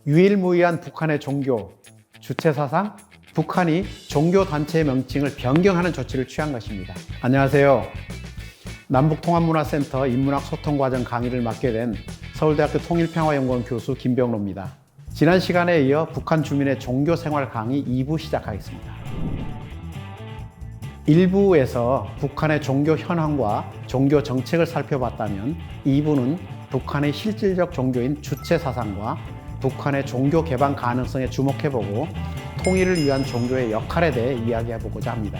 유일무이한 북한의 종교, 주체사상, 북한이 종교단체의 명칭을 변경하는 조치를 취한 것입니다. 안녕하세요. 남북통합문화센터 인문학 소통과정 강의를 맡게 된 서울대학교 통일평화연구원 교수 김병로입니다. 지난 시간에 이어 북한 주민의 종교생활 강의 2부 시작하겠습니다. 1부에서 북한의 종교 현황과 종교 정책을 살펴봤다면 2부는 북한의 실질적 종교인 주체사상과 북한의 종교 개방 가능성에 주목해보고 통일을 위한 종교의 역할에 대해 이야기해보고자 합니다.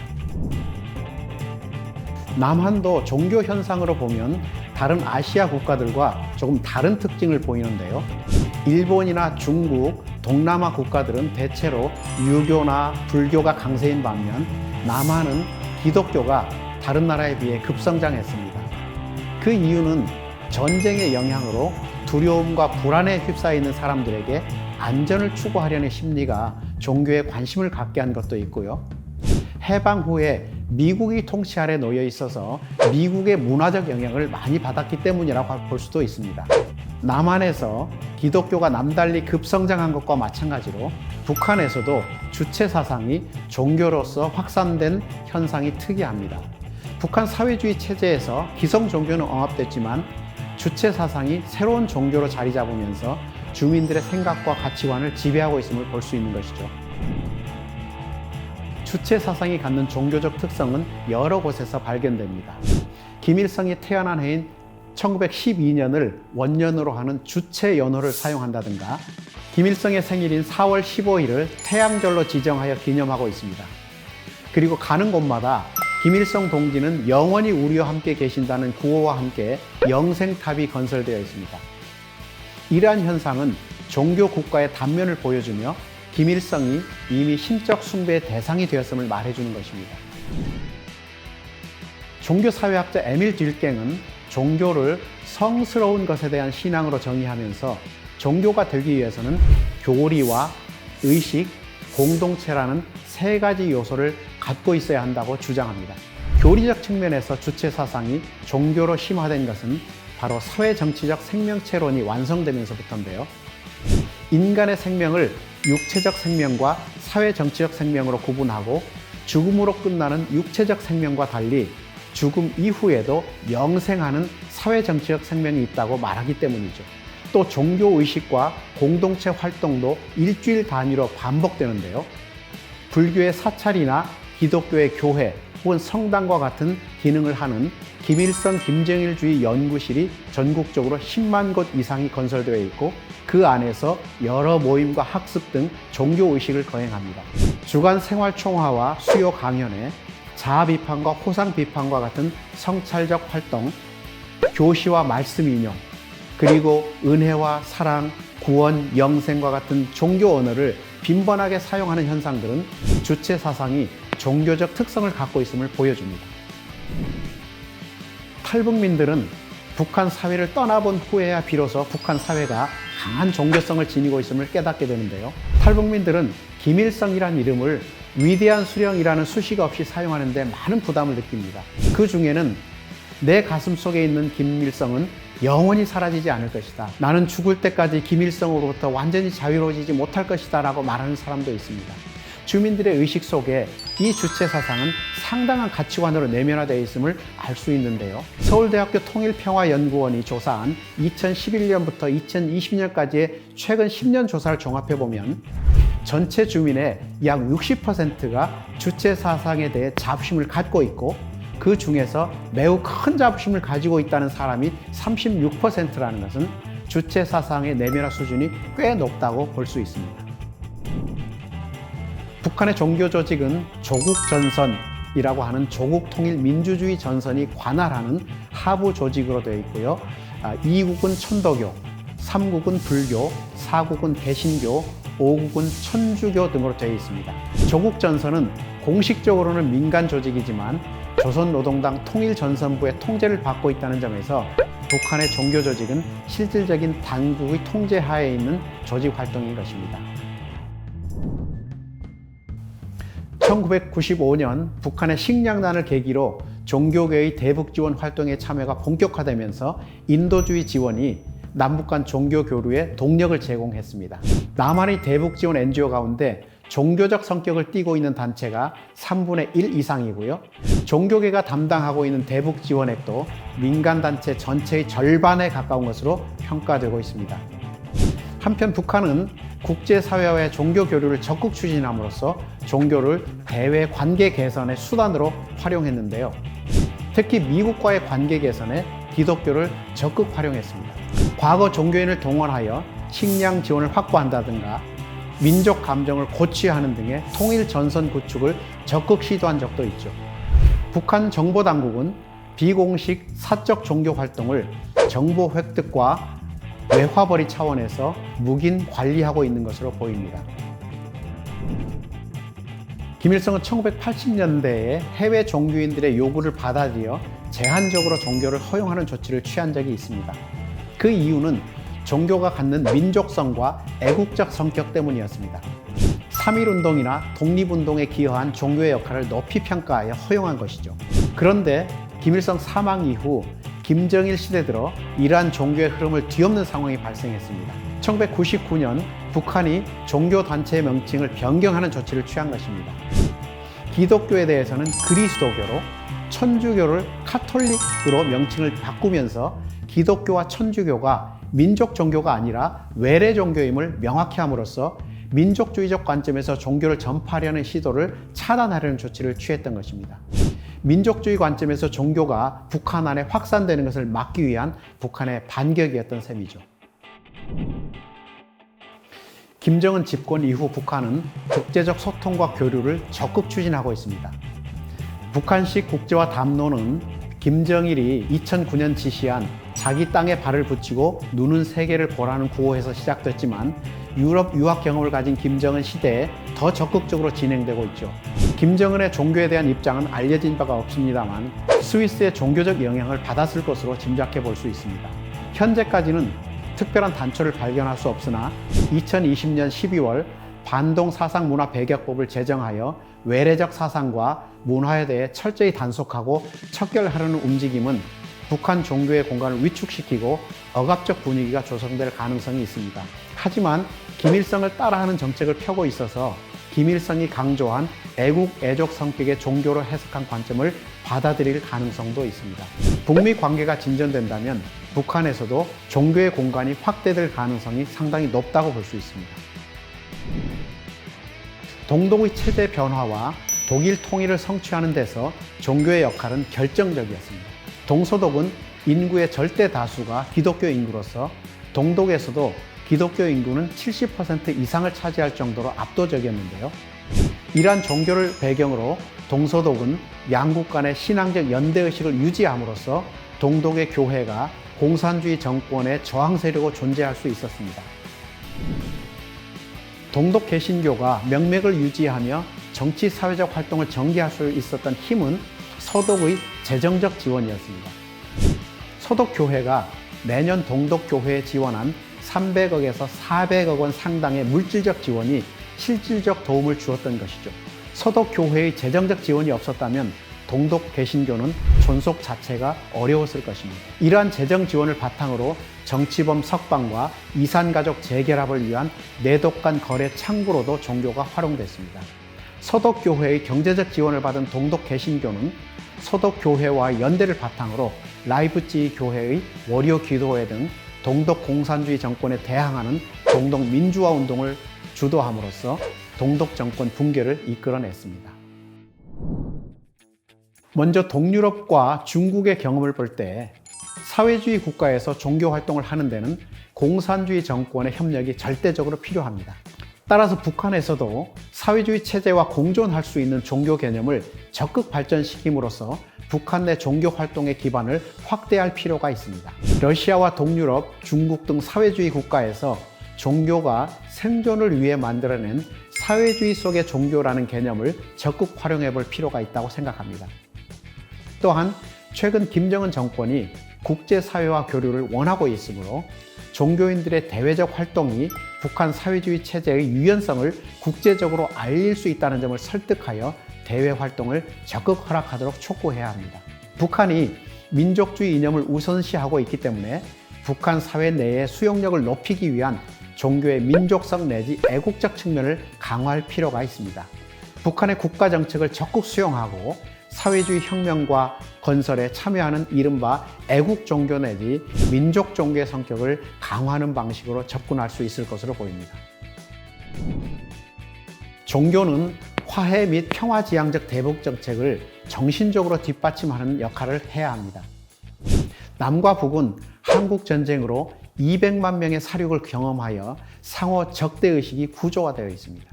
남한도 종교 현상으로 보면 다른 아시아 국가들과 조금 다른 특징을 보이는데요. 일본이나 중국, 동남아 국가들은 대체로 유교나 불교가 강세인 반면 남한은 기독교가 다른 나라에 비해 급성장했습니다. 그 이유는 전쟁의 영향으로 두려움과 불안에 휩싸이는 사람들에게 안전을 추구하려는 심리가 종교에 관심을 갖게 한 것도 있고요. 해방 후에 미국이 통치 아래 놓여 있어서 미국의 문화적 영향을 많이 받았기 때문이라고 볼 수도 있습니다. 남한에서 기독교가 남달리 급성장한 것과 마찬가지로 북한에서도 주체 사상이 종교로서 확산된 현상이 특이합니다. 북한 사회주의 체제에서 기성 종교는 억압됐지만 주체 사상이 새로운 종교로 자리 잡으면서 주민들의 생각과 가치관을 지배하고 있음을 볼 수 있는 것이죠. 주체 사상이 갖는 종교적 특성은 여러 곳에서 발견됩니다. 김일성이 태어난 해인 1912년을 원년으로 하는 주체 연호를 사용한다든가 김일성의 생일인 4월 15일을 태양절로 지정하여 기념하고 있습니다. 그리고 가는 곳마다 김일성 동지는 영원히 우리와 함께 계신다는 구호와 함께 영생탑이 건설되어 있습니다. 이러한 현상은 종교 국가의 단면을 보여주며 김일성이 이미 신적 숭배의 대상이 되었음을 말해주는 것입니다. 종교사회학자 에밀 딜갱은 종교를 성스러운 것에 대한 신앙으로 정의하면서 종교가 되기 위해서는 교리와 의식, 공동체라는 세 가지 요소를 갖고 있어야 한다고 주장합니다. 교리적 측면에서 주체 사상이 종교로 심화된 것은 바로 사회정치적 생명체론이 완성되면서부터인데요. 인간의 생명을 육체적 생명과 사회정치적 생명으로 구분하고 죽음으로 끝나는 육체적 생명과 달리 죽음 이후에도 영생하는 사회정치적 생명이 있다고 말하기 때문이죠. 또 종교의식과 공동체 활동도 일주일 단위로 반복되는데요. 불교의 사찰이나 기독교의 교회 혹은 성당과 같은 기능을 하는 김일성 김정일주의 연구실이 전국적으로 10만 곳 이상이 건설되어 있고 그 안에서 여러 모임과 학습 등 종교의식을 거행합니다. 주간 생활총화와 수요 강연회, 자아 비판과 호상 비판과 같은 성찰적 활동, 교시와 말씀 인용, 그리고 은혜와 사랑, 구원, 영생과 같은 종교 언어를 빈번하게 사용하는 현상들은 주체 사상이 종교적 특성을 갖고 있음을 보여줍니다. 탈북민들은 북한 사회를 떠나본 후에야 비로소 북한 사회가 강한 종교성을 지니고 있음을 깨닫게 되는데요. 탈북민들은 김일성이라는 이름을 위대한 수령이라는 수식 없이 사용하는데 많은 부담을 느낍니다. 그 중에는 내 가슴 속에 있는 김일성은 영원히 사라지지 않을 것이다. 나는 죽을 때까지 김일성으로부터 완전히 자유로워지지 못할 것이다 라고 말하는 사람도 있습니다. 주민들의 의식 속에 이 주체 사상은 상당한 가치관으로 내면화되어 있음을 알 수 있는데요. 서울대학교 통일평화연구원이 조사한 2011년부터 2020년까지의 최근 10년 조사를 종합해보면 전체 주민의 약 60%가 주체 사상에 대해 자부심을 갖고 있고 그 중에서 매우 큰 자부심을 가지고 있다는 사람이 36%라는 것은 주체 사상의 내면화 수준이 꽤 높다고 볼 수 있습니다. 북한의 종교 조직은 조국전선이라고 하는 조국통일민주주의 전선이 관할하는 하부 조직으로 되어 있고요. 2국은 천도교, 3국은 불교, 4국은 개신교, 5국은 천주교 등으로 되어 있습니다. 조국전선은 공식적으로는 민간 조직이지만 조선노동당 통일전선부의 통제를 받고 있다는 점에서 북한의 종교 조직은 실질적인 당국의 통제 하에 있는 조직 활동인 것입니다. 1995년 북한의 식량난을 계기로 종교계의 대북 지원 활동에 참여가 본격화되면서 인도주의 지원이 남북 간 종교 교류에 동력을 제공했습니다. 남한의 대북 지원 NGO 가운데 종교적 성격을 띠고 있는 단체가 3분의 1 이상이고요. 종교계가 담당하고 있는 대북 지원액도 민간 단체 전체의 절반에 가까운 것으로 평가되고 있습니다. 한편 북한은 국제사회와의 종교 교류를 적극 추진함으로써 종교를 대외 관계 개선의 수단으로 활용했는데요. 특히 미국과의 관계 개선에 기독교를 적극 활용했습니다. 과거 종교인을 동원하여 식량 지원을 확보한다든가 민족 감정을 고취하는 등의 통일 전선 구축을 적극 시도한 적도 있죠. 북한 정보당국은 비공식 사적 종교 활동을 정보 획득과 외화벌이 차원에서 묵인 관리하고 있는 것으로 보입니다. 김일성은 1980년대에 해외 종교인들의 요구를 받아들여 제한적으로 종교를 허용하는 조치를 취한 적이 있습니다. 그 이유는 종교가 갖는 민족성과 애국적 성격 때문이었습니다. 3.1운동이나 독립운동에 기여한 종교의 역할을 높이 평가하여 허용한 것이죠. 그런데 김일성 사망 이후 김정일 시대 들어 이러한 종교의 흐름을 뒤엎는 상황이 발생했습니다. 1999년 북한이 종교단체의 명칭을 변경하는 조치를 취한 것입니다. 기독교에 대해서는 그리스도교로, 천주교를 카톨릭으로 명칭을 바꾸면서 기독교와 천주교가 민족 종교가 아니라 외래 종교임을 명확히 함으로써 민족주의적 관점에서 종교를 전파하려는 시도를 차단하려는 조치를 취했던 것입니다. 민족주의 관점에서 종교가 북한 안에 확산되는 것을 막기 위한 북한의 반격이었던 셈이죠. 김정은 집권 이후 북한은 국제적 소통과 교류를 적극 추진하고 있습니다. 북한식 국제화 담론은 김정일이 2009년 지시한 자기 땅에 발을 붙이고 누는 세계를 보라는 구호에서 시작됐지만 유럽 유학 경험을 가진 김정은 시대에 더 적극적으로 진행되고 있죠. 김정은의 종교에 대한 입장은 알려진 바가 없습니다만 스위스의 종교적 영향을 받았을 것으로 짐작해 볼 수 있습니다. 현재까지는 특별한 단초를 발견할 수 없으나 2020년 12월 반동 사상 문화 배격법을 제정하여 외래적 사상과 문화에 대해 철저히 단속하고 척결하려는 움직임은 북한 종교의 공간을 위축시키고 억압적 분위기가 조성될 가능성이 있습니다. 하지만 김일성을 따라하는 정책을 펴고 있어서 김일성이 강조한 애국, 애족 성격의 종교로 해석한 관점을 받아들일 가능성도 있습니다. 북미 관계가 진전된다면 북한에서도 종교의 공간이 확대될 가능성이 상당히 높다고 볼 수 있습니다. 동독의 체제 변화와 독일 통일을 성취하는 데서 종교의 역할은 결정적이었습니다. 동서독은 인구의 절대 다수가 기독교 인구로서 동독에서도 기독교 인구는 70% 이상을 차지할 정도로 압도적이었는데요. 이러한 종교를 배경으로 동서독은 양국 간의 신앙적 연대의식을 유지함으로써 동독의 교회가 공산주의 정권의 저항 세력으로 존재할 수 있었습니다. 동독 개신교가 명맥을 유지하며 정치 사회적 활동을 전개할 수 있었던 힘은 서독의 재정적 지원이었습니다. 서독교회가 매년 동독교회에 지원한 300억에서 400억 원 상당의 물질적 지원이 실질적 도움을 주었던 것이죠. 서독교회의 재정적 지원이 없었다면 동독 개신교는 존속 자체가 어려웠을 것입니다. 이러한 재정 지원을 바탕으로 정치범 석방과 이산가족 재결합을 위한 내독 간 거래 창구로도 종교가 활용됐습니다. 서독교회의 경제적 지원을 받은 동독 개신교는 서독교회와의 연대를 바탕으로 라이프치히 교회의 월요 기도회 등 동독 공산주의 정권에 대항하는 동독 민주화 운동을 주도함으로써 동독 정권 붕괴를 이끌어냈습니다. 먼저 동유럽과 중국의 경험을 볼 때 사회주의 국가에서 종교 활동을 하는 데는 공산주의 정권의 협력이 절대적으로 필요합니다. 따라서 북한에서도 사회주의 체제와 공존할 수 있는 종교 개념을 적극 발전시킴으로써 북한 내 종교 활동의 기반을 확대할 필요가 있습니다. 러시아와 동유럽, 중국 등 사회주의 국가에서 종교가 생존을 위해 만들어낸 사회주의 속의 종교라는 개념을 적극 활용해 볼 필요가 있다고 생각합니다. 또한 최근 김정은 정권이 국제사회와 교류를 원하고 있으므로 종교인들의 대외적 활동이 북한 사회주의 체제의 유연성을 국제적으로 알릴 수 있다는 점을 설득하여 대외 활동을 적극 허락하도록 촉구해야 합니다. 북한이 민족주의 이념을 우선시하고 있기 때문에 북한 사회 내의 수용력을 높이기 위한 종교의 민족성 내지 애국적 측면을 강화할 필요가 있습니다. 북한의 국가 정책을 적극 수용하고 사회주의 혁명과 건설에 참여하는 이른바 애국 종교 내지 민족 종교의 성격을 강화하는 방식으로 접근할 수 있을 것으로 보입니다. 종교는 화해 및 평화지향적 대북 정책을 정신적으로 뒷받침하는 역할을 해야 합니다. 남과 북은 한국 전쟁으로 200만 명의 사륙을 경험하여 상호 적대의식이 구조화되어 있습니다.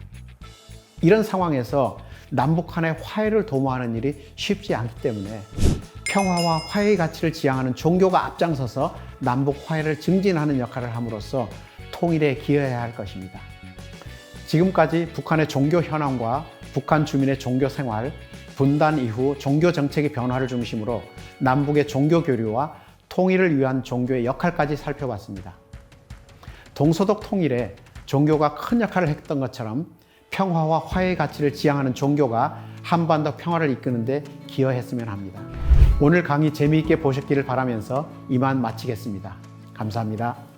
이런 상황에서 남북 간의 화해를 도모하는 일이 쉽지 않기 때문에 평화와 화해의 가치를 지향하는 종교가 앞장서서 남북 화해를 증진하는 역할을 함으로써 통일에 기여해야 할 것입니다. 지금까지 북한의 종교 현황과 북한 주민의 종교 생활, 분단 이후 종교 정책의 변화를 중심으로 남북의 종교 교류와 통일을 위한 종교의 역할까지 살펴봤습니다. 동서독 통일에 종교가 큰 역할을 했던 것처럼 평화와 화해의 가치를 지향하는 종교가 한반도 평화를 이끄는 데 기여했으면 합니다. 오늘 강의 재미있게 보셨기를 바라면서 이만 마치겠습니다. 감사합니다.